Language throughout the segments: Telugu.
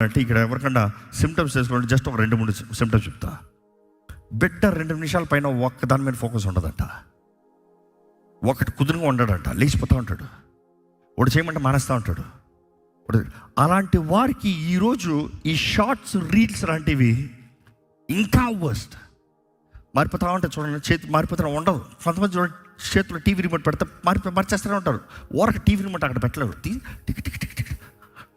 అంటే ఇక్కడ ఎవరికన్నా సిమ్టమ్స్ చేసుకోవాలంటే జస్ట్ ఒక 2-3 సిమ్టమ్స్ చెప్తా. బిడ్డ 2 నిమిషాల పైన ఒక్క దాని మీద ఫోకస్ ఉండదంట, ఒకటి కుదురుగా ఉండడంట, లేచిపోతూ ఉంటాడు, ఒకటి చేయమంటే మానేస్తూ ఉంటాడు. అలాంటి వారికి ఈరోజు ఈ షార్ట్స్ రీల్స్ లాంటివి ఇంకా వర్స్ట్. మారిపోతూ ఉంటాయి చూడండి, చేతి మారిపోతూ ఉండదు. కొంతమంది చూడండి చేతిలో టీవీ రిమోట్ పెడితే మార్చేస్తూనే ఉంటారు, ఓరక టీవీ రిమోట్ అక్కడ పెట్టలేరు. Tick tick tick tick.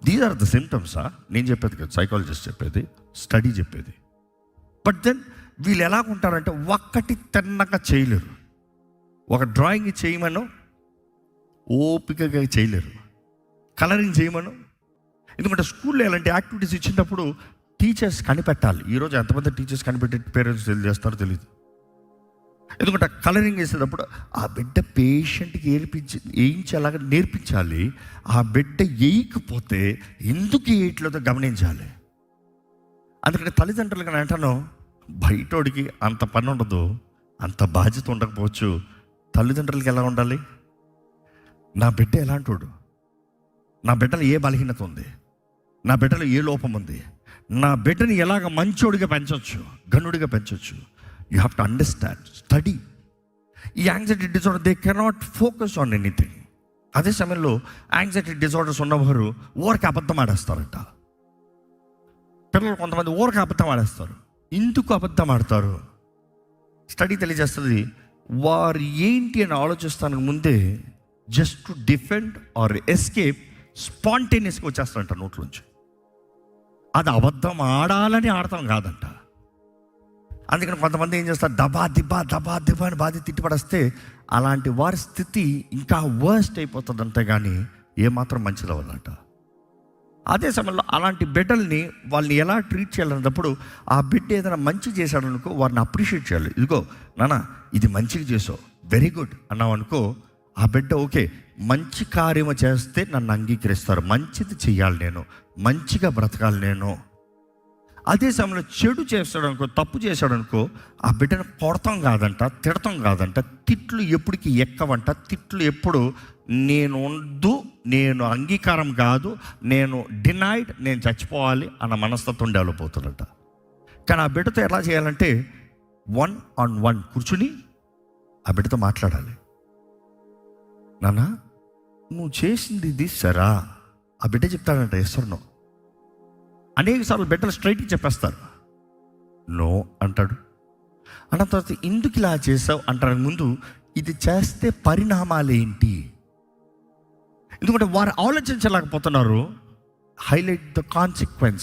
These are the సిమ్టమ్సా? నేను చెప్పేది కదా, సైకాలజిస్ట్ చెప్పేది, స్టడీ చెప్పేది. బట్ దెన్ వీళ్ళు ఎలాగుంటారంటే ఒక్కటి తిన్నగా చేయలేరు. ఒక డ్రాయింగ్ చేయమను ఓపికగా చేయలేరు, కలరింగ్ చేయమను. ఎందుకంటే స్కూల్లో ఎలాంటి యాక్టివిటీస్ ఇచ్చినప్పుడు టీచర్స్ కనిపెట్టాలి. ఈరోజు ఎంతమంది టీచర్స్ కనిపెట్టే పేరెంట్స్ చేస్తారో తెలియదు. ఎందుకంటే కలరింగ్ వేసేటప్పుడు ఆ బిడ్డ పేషెంట్కి వేయించేలాగా నేర్పించాలి. ఆ బిడ్డ వేయకపోతే ఎందుకు వేయట్లేదో గమనించాలి. అందుకని తల్లిదండ్రులుగా నేను అంటాను, బయటోడికి అంత పని ఉండదు, అంత బాధ్యత ఉండకపోవచ్చు, తల్లిదండ్రులకి ఎలా ఉండాలి? నా బిడ్డ ఎలాంటోడు, నా బిడ్డలో ఏ బలహీనత ఉంది, నా బిడ్డలో ఏ లోపం ఉంది, నా బిడ్డని ఎలాగ మంచోడిగా పెంచవచ్చు, గనుడిగా పెంచవచ్చు. You have to understand, study. ఈ anxiety disorder they cannot focus on anything. అదే సమయంలో యాంగ్జైటీ డిజార్డర్స్ ఉన్నవారు ఊరికి అబద్ధం ఆడేస్తారంట. పిల్లలు కొంతమంది ఊరికి అబద్ధం ఆడేస్తారు. ఎందుకు అబద్ధం ఆడతారు? స్టడీ తెలియజేస్తుంది, వారు ఏంటి అని ఆలోచిస్తానికి ముందే just to defend or escape స్పాంటేనియస్గా వచ్చేస్తారంట నోట్లోంచి. అది అబద్ధం ఆడాలని ఆడతాం కాదంట. అందుకని కొంతమంది ఏం చేస్తారు, దబా దిబ్బా అని బాధి తిట్టిపడేస్తే అలాంటి వారి స్థితి ఇంకా వర్స్ట్ అయిపోతుంది. అంతే కానీ ఏమాత్రం మంచిది అవ్వదంట. అదే సమయంలో అలాంటి బిడ్డల్ని వాళ్ళని ఎలా ట్రీట్ చేయాలన్నప్పుడు ఆ బిడ్డ ఏదైనా మంచి చేశాడనుకో వారిని అప్రిషియేట్ చేయాలి. ఇదిగో నాన్న ఇది మంచిగా చేసావు, వెరీ గుడ్ అన్నావు అనుకో, ఆ బిడ్డ ఓకే మంచి కార్యము చేస్తే నన్ను అంగీకరిస్తారు, మంచిది చెయ్యాలి, నేను మంచిగా బ్రతకాలి నేను. అదే సమయంలో చెడు చేస్తాడనుకో, తప్పు చేశాడనుకో, ఆ బిడ్డను కొడతాం కాదంట, తిడతాం కాదంట, తిట్లు ఎప్పటికి ఎక్కవంట. తిట్లు ఎప్పుడు నేను అంగీకారం కాదు, నేను డినైడ్, నేను చచ్చిపోవాలి అన్న మనస్తత్వం డెవలప్ అవుతుందట. కానీ ఆ బిడ్డతో ఎలా చేయాలంటే 1-on-1 కూర్చుని ఆ బిడ్డతో మాట్లాడాలి. నాన్న నువ్వు చేసింది ఇది సరా? ఆ బిడ్డ చెప్తాడంట ఎస్సర్నో. అనేక సార్లు బిడ్డలు స్ట్రైట్గా చెప్పేస్తారు, నో అంటాడు. అన్న తర్వాత ఎందుకు ఇలా చేసావు అంటానికి ముందు ఇది చేస్తే పరిణామాలు ఏంటి, ఎందుకంటే వారు ఆలోచించలేకపోతున్నారు. Highlight the consequence.